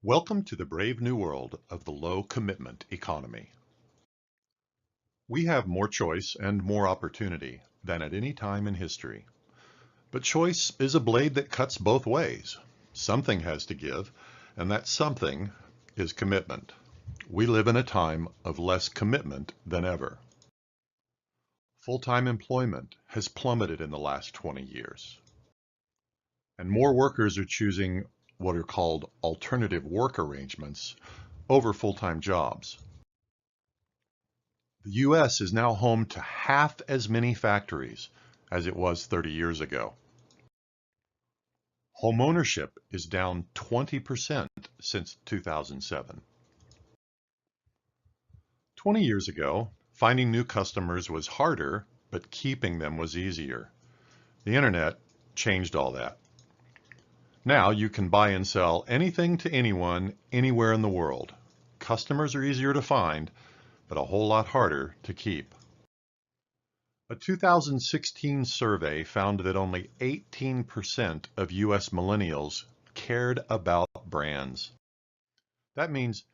Welcome to the brave new world of the low commitment economy. We have more choice and more opportunity than at any time in history. But choice is a blade that cuts both ways. Something has to give, and that something is commitment. We live in a time of less commitment than ever. Full-time employment has plummeted in the last 20 years. And more workers are choosing what are called alternative work arrangements over full-time jobs. The U.S. is now home to half as many factories as it was 30 years ago. Home ownership is down 20% since 2007. 20 years ago, finding new customers was harder, but keeping them was easier. The internet changed all that. Now you can buy and sell anything to anyone, anywhere in the world. Customers are easier to find, but a whole lot harder to keep. A 2016 survey found that only 18% of US millennials cared about brands. That means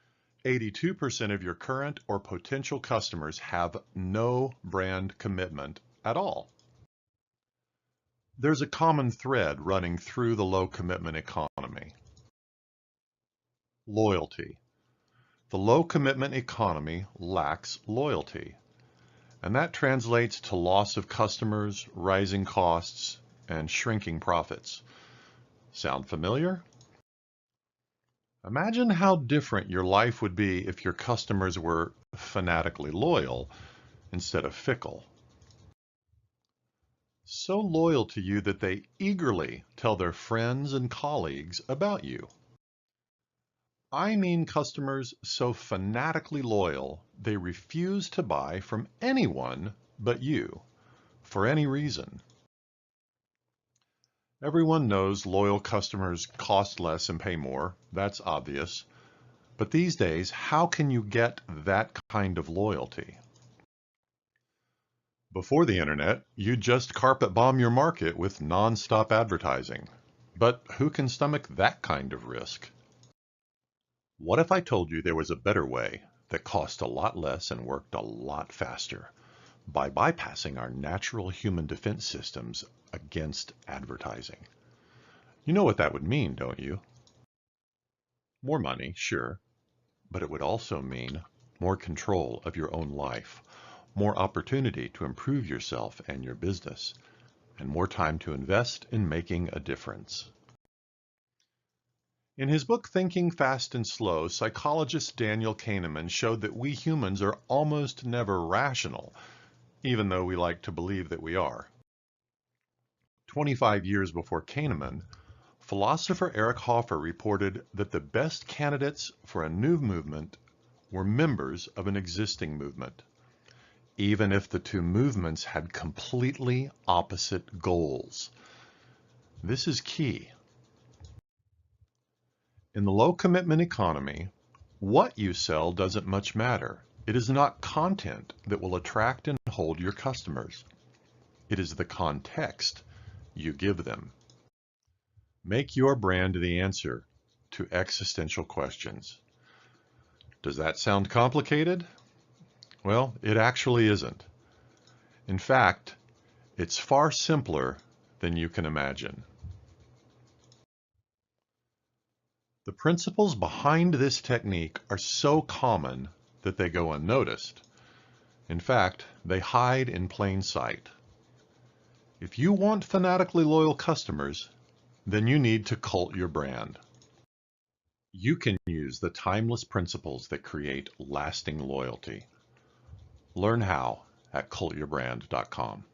82% of your current or potential customers have no brand commitment at all. There's a common thread running through the low commitment economy. Loyalty. The low commitment economy lacks loyalty, and that translates to loss of customers, rising costs, and shrinking profits. Sound familiar? Imagine how different your life would be if your customers were fanatically loyal instead of fickle. So loyal to you that they eagerly tell their friends and colleagues about you. I mean customers so fanatically loyal they refuse to buy from anyone but you, for any reason. Everyone knows loyal customers cost less and pay more, that's obvious. But these days, how can you get that kind of loyalty? Before the internet, you'd just carpet bomb your market with non-stop advertising. But who can stomach that kind of risk? What if I told you there was a better way that cost a lot less and worked a lot faster by bypassing our natural human defense systems against advertising? You know what that would mean, don't you? More money, sure, but it would also mean more control of your own life, more opportunity to improve yourself and your business, and more time to invest in making a difference. In his book Thinking Fast and Slow, psychologist Daniel Kahneman showed that we humans are almost never rational, even though we like to believe that we are. 25 years before Kahneman, philosopher Eric Hoffer reported that the best candidates for a new movement were members of an existing movement, even if the two movements had completely opposite goals. This is key. In the low commitment economy, what you sell doesn't much matter. It is not content that will attract and hold your customers. It is the context you give them. Make your brand the answer to existential questions. Does that sound complicated? Well, it actually isn't. In fact, it's far simpler than you can imagine. The principles behind this technique are so common that they go unnoticed. In fact, they hide in plain sight. If you want fanatically loyal customers, then you need to cult your brand. You can use the timeless principles that create lasting loyalty. Learn how at cultyourbrand.com.